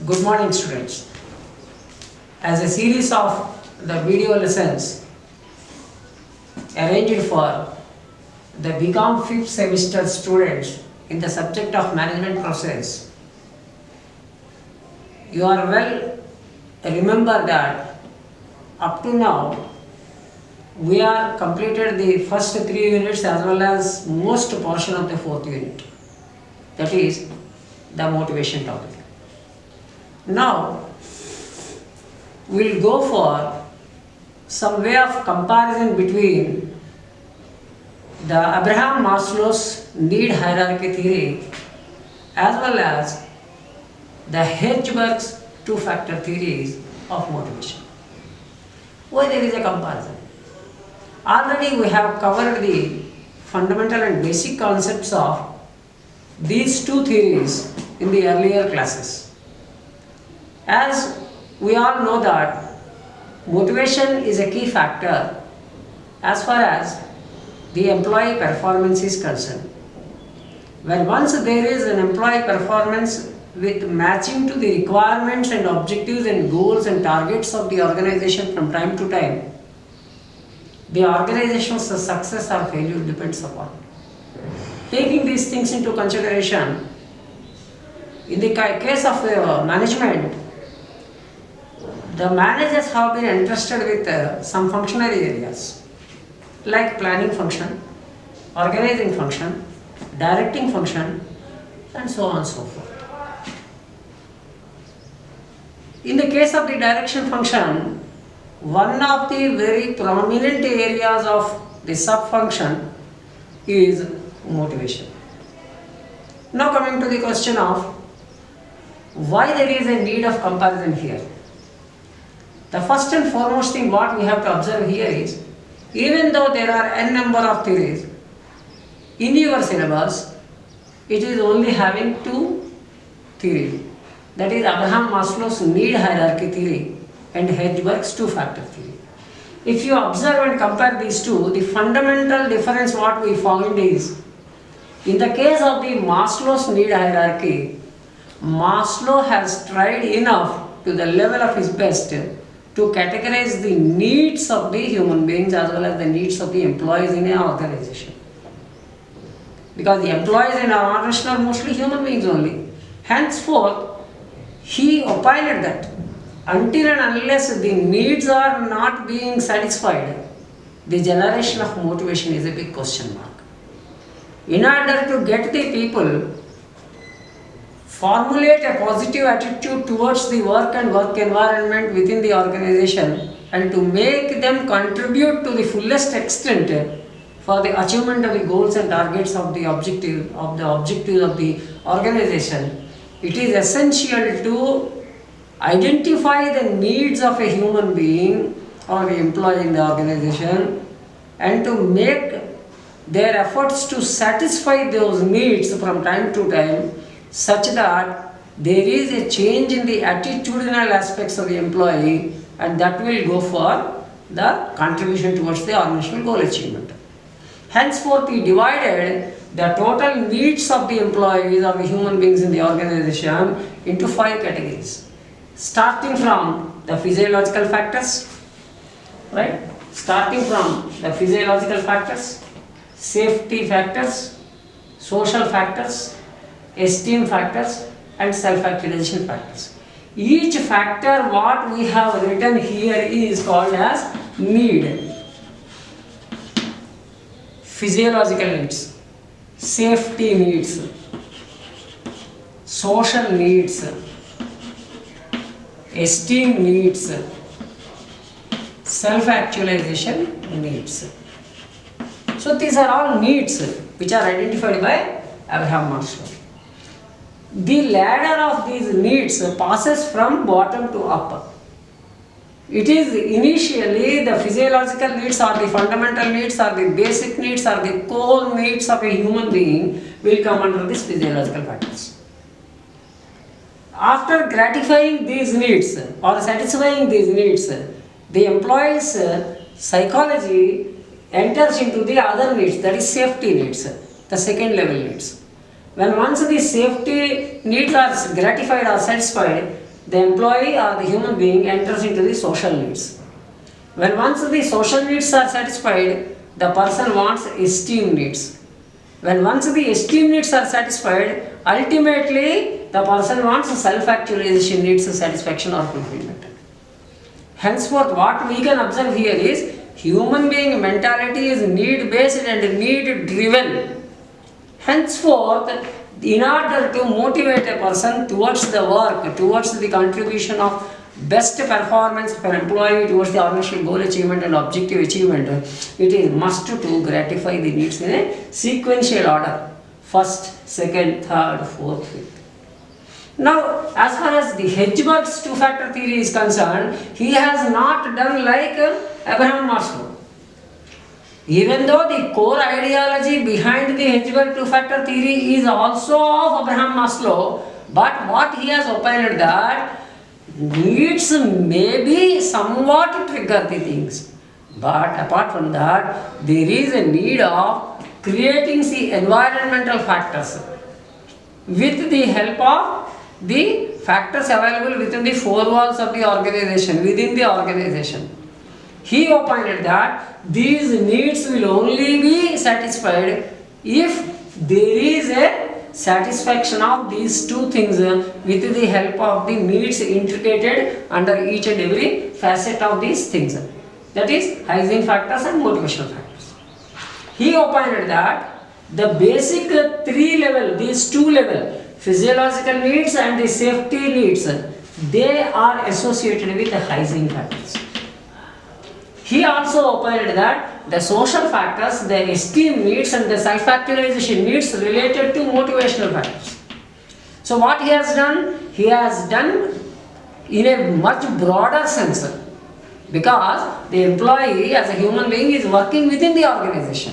Good morning, students. As a series of the video lessons arranged for the BCom 5th semester students in the subject of management process, you are well remember that up to now we are completed the first 3 units as well as most portion of the 4th unit, that is the motivation topic. Now we will go for some way of comparison between the Abraham Maslow's need hierarchy theory as well as the Hertzberg's two-factor theories of motivation. Why there is a comparison? Already we have covered the fundamental and basic concepts of these two theories in the earlier classes. As we all know that motivation is a key factor as far as the employee performance is concerned. When once there is an employee performance with matching to the requirements and objectives and goals and targets of the organization from time to time, the organization's success or failure depends upon. Taking these things into consideration, in the case of management, the managers have been entrusted with some functional areas like planning function, organizing function, directing function, and so on and so forth. In the case of the direction function, one of the very prominent areas of the sub-function is motivation. Now coming to the question of why there is a need of comparison here. The first and foremost thing what we have to observe here is, even though there are n number of theories, in your syllabus, it is only having two theories. That is Abraham Maslow's need hierarchy theory and Hertzberg's two-factor theory. If you observe and compare these two, the fundamental difference what we found is, in the case of the Maslow's need hierarchy, Maslow has tried enough to the level of his best to categorize the needs of the human beings as well as the needs of the employees in an organization. Because the employees in an organization are mostly human beings only. Henceforth, he opined that until and unless the needs are not being satisfied, the generation of motivation is a big question mark. In order to get the people formulate a positive attitude towards the work and work environment within the organization and to make them contribute to the fullest extent for the achievement of the goals and targets of the objectives of the organization, it is essential to identify the needs of a human being or the employee in the organization and to make their efforts to satisfy those needs from time to time, such that there is a change in the attitudinal aspects of the employee, and that will go for the contribution towards the organizational goal achievement. Henceforth, he divided the total needs of the employees or the human beings in the organization into 5 categories, starting from the physiological factors, right? Starting from the physiological factors, safety factors, social factors, esteem factors, and self-actualization factors. Each factor what we have written here is called as need. Physiological needs, safety needs, social needs, esteem needs, self-actualization needs. So these are all needs which are identified by Abraham Maslow. The ladder of these needs passes from bottom to up. It is initially the physiological needs or the fundamental needs or the basic needs or the core needs of a human being will come under these physiological factors. After gratifying these needs or satisfying these needs, the employee's psychology enters into the other needs, that is safety needs, the second level needs. When once the safety needs are gratified or satisfied, the employee or the human being enters into the social needs. When once the social needs are satisfied, the person wants esteem needs. When once the esteem needs are satisfied, ultimately the person wants self-actualization needs satisfaction or fulfillment. Henceforth, what we can observe here is human being mentality is need-based and need-driven. Henceforth, in order to motivate a person towards the work, towards the contribution of best performance of an employee towards the organizational goal achievement and objective achievement, it is must to gratify the needs in a sequential order. First, second, third, fourth, fifth. Now, as far as the Hedgeberg's two-factor theory is concerned, he has not done like Abraham Maslow. Even though the core ideology behind the Hedgeberg two-factor theory is also of Abraham Maslow, but what he has opined that needs may be somewhat trigger the things. But apart from that, there is a need of creating the environmental factors with the help of the factors available within the four walls of the organization, within the organization. He opined that these needs will only be satisfied if there is a satisfaction of these two things with the help of the needs integrated under each and every facet of these things. That is hygiene factors and motivational factors. He opined that the basic three level, these two level, physiological needs and the safety needs, they are associated with the hygiene factors. He also opined that the social factors, the esteem needs and the self-actualization needs related to motivational factors. So what he has done? He has done in a much broader sense, because the employee as a human being is working within the organization.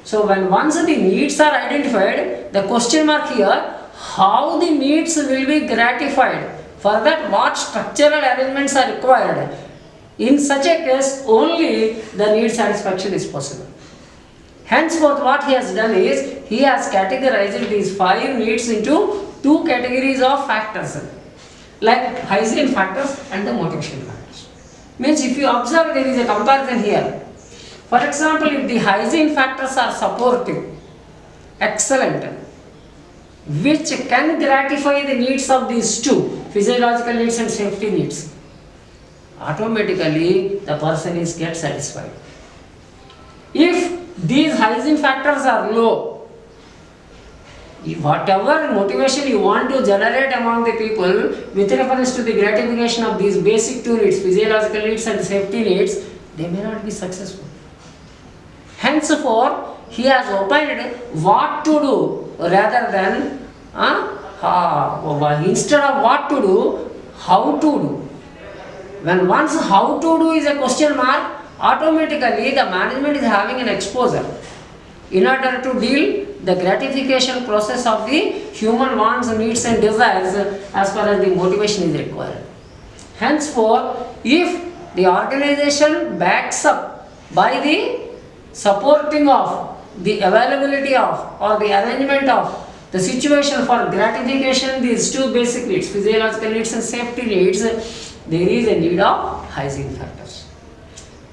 So when once the needs are identified, the question mark here, how the needs will be gratified? For that, what structural arrangements are required? In such a case, only the need satisfaction is possible. Henceforth, what he has done is, he has categorized these 5 needs into 2 categories of factors, like hygiene factors and the motivational factors. Means if you observe, there is a comparison here. For example, if the hygiene factors are supportive, excellent, which can gratify the needs of these two, physiological needs and safety needs, automatically the person is get satisfied. If these hygiene factors are low, whatever motivation you want to generate among the people with reference to the gratification of these basic 2 needs, physiological needs and safety needs, they may not be successful. Henceforth, he has opined what to do rather than instead of what to do, how to do. When once how to do is a question mark, automatically the management is having an exposure in order to deal the gratification process of the human wants, needs and desires as far as the motivation is required. Henceforth, if the organization backs up by the supporting of the availability of or the arrangement of the situation for gratification these 2 basic needs, physiological needs and safety needs, there is a need of hygiene factors.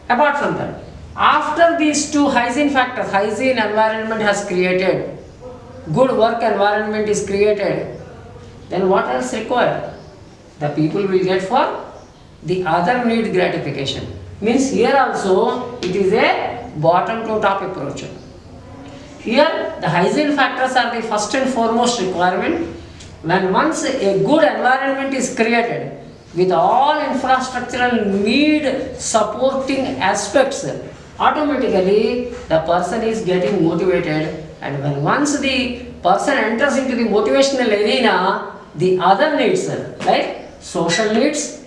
Apart from that, after these 2 hygiene factors, hygiene environment has created, good work environment is created, then what else required? The people will get for the other need gratification. Means here also it is a bottom to top approach. Here the hygiene factors are the first and foremost requirement. When once a good environment is created with all infrastructural need supporting aspects, automatically the person is getting motivated, and when once the person enters into the motivational arena, the other needs like social needs,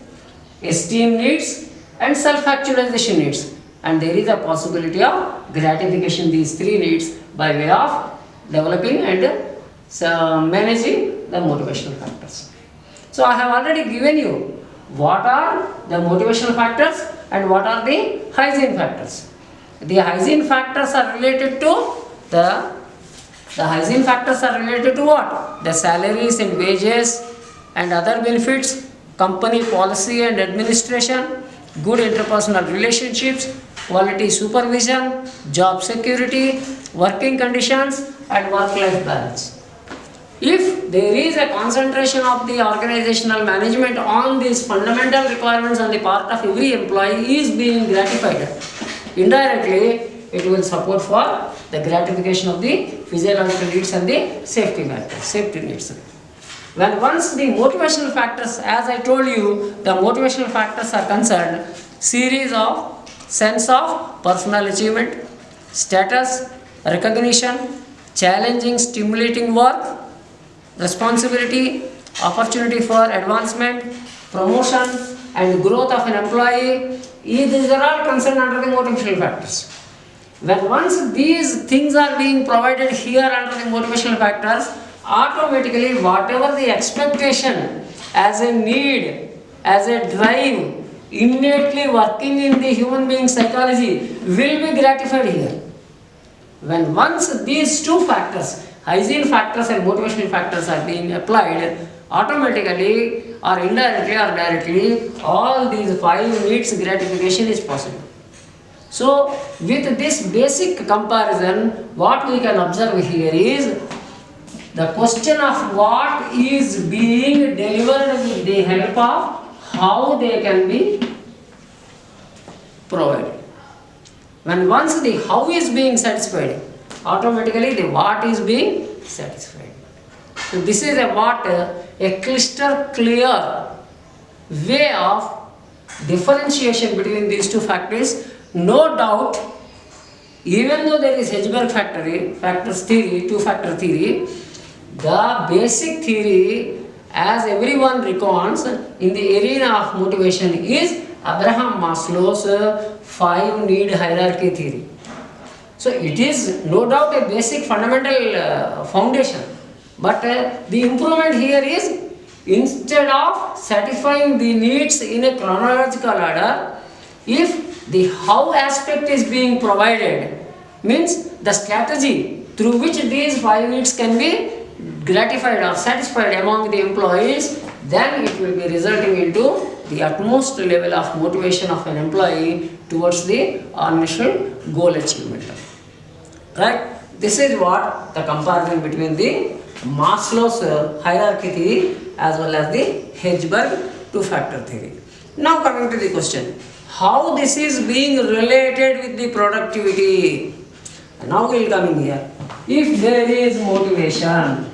esteem needs and self-actualization needs, and there is a possibility of gratification these 3 needs by way of developing and managing the motivational factors. So I have already given you what are the motivational factors and what are the hygiene factors. The hygiene factors are related to the hygiene factors are related to what? The salaries and wages and other benefits company policy and administration, good interpersonal relationships, quality supervision, job security, working conditions, and work-life balance. If there is a concentration of the organizational management on these fundamental requirements on the part of every employee is being gratified, indirectly it will support for the gratification of the physiological needs and the safety needs. When once the motivational factors, as I told you, the motivational factors are concerned, series of sense of personal achievement, status, recognition, challenging, stimulating work, responsibility, opportunity for advancement, promotion and growth of an employee, these are all concerned under the motivational factors. When once these things are being provided here under the motivational factors, automatically whatever the expectation as a need, as a drive, innately working in the human being psychology will be gratified here. When once these two factors, hygiene factors and motivational factors are being applied, automatically or indirectly or directly, all these five needs gratification is possible. So, with this basic comparison, what we can observe here is the question of what is being delivered with the help of how they can be provided. When once the how is being satisfied, automatically the what is being satisfied. So this is a crystal clear way of differentiation between these two factors. No doubt, even though there is Hedgeberg factors theory, two-factor theory, the basic theory, as everyone recounts in the arena of motivation, is Abraham Maslow's 5-need hierarchy theory. So it is no doubt a basic fundamental foundation, but the improvement here is, instead of satisfying the needs in a chronological order, if the how aspect is being provided, means the strategy through which these 5 needs can be gratified or satisfied among the employees, then it will be resulting into the utmost level of motivation of an employee towards the initial goal achievement. Right? This is what the comparison between the Maslow's hierarchy theory as well as the Hedgeberg two-factor theory. Now coming to the question, how this is being related with the productivity? Now we will come in here. If there is motivation,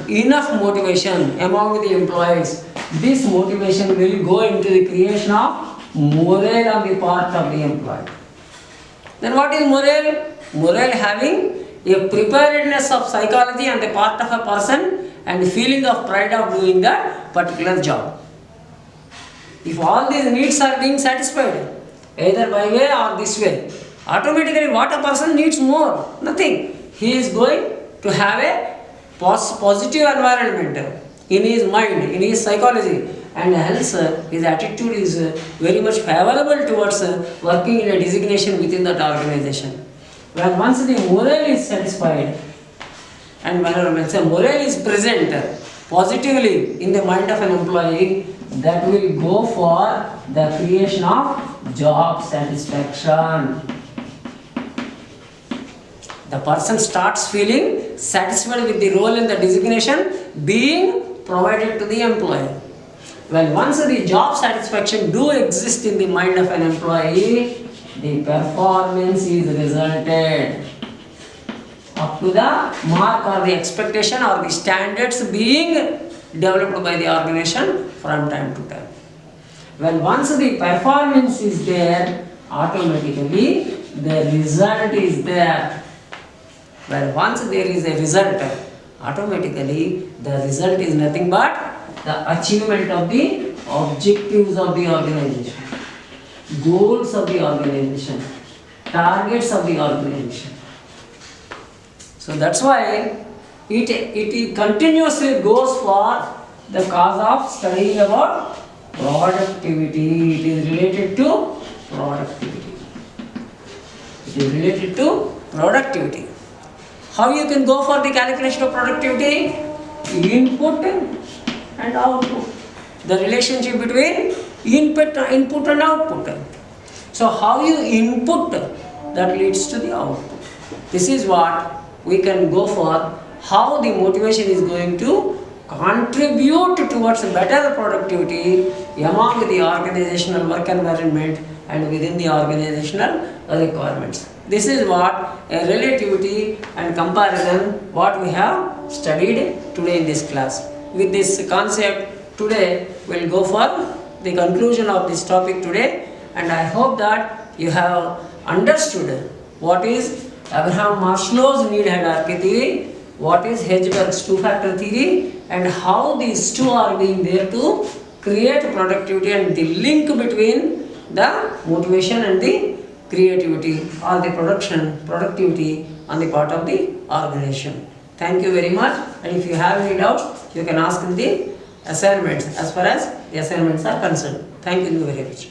enough motivation among the employees, this motivation will go into the creation of morale on the part of the employee. Then what is morale? Morale having a preparedness of psychology on the part of a person and feeling of pride of doing that particular job. If all these needs are being satisfied, either by way or this way, automatically what a person needs more? Nothing. He is going to have a positive environment in his mind, in his psychology, and hence his attitude is very much favorable towards working in a designation within that organization. When once the morale is satisfied and when morale is present positively in the mind of an employee, that will go for the creation of job satisfaction. The person starts feeling satisfied with the role and the designation being provided to the employee. When once the job satisfaction do exist in the mind of an employee, the performance is resulted up to the mark or the expectation or the standards being developed by the organization from time to time. When once the performance is there, automatically the result is there. When once there is a result, automatically the result is nothing but the achievement of the objectives of the organization, goals of the organization, targets of the organization. So that's why it continuously goes for the cause of studying about productivity. It is related to productivity. It is related to productivity. How you can go for the calculation of productivity? input and output. The relationship between input and output. So how you input, that leads to the output. This is what we can go for, how the motivation is going to contribute towards better productivity among the organizational work environment and within the organizational requirements. This is what a relativity and comparison what we have studied today in this class. With this concept, today we'll go for the conclusion of this topic today, and I hope that you have understood what is Abraham Maslow's need hierarchy theory, what is Hedgeberg's two-factor theory, and how these two are being there to create productivity, and the link between the motivation and the creativity or the productivity on the part of the organization. Thank you very much, and if you have any doubts, you can ask in the assignments as far as the assignments are concerned. Thank you very much.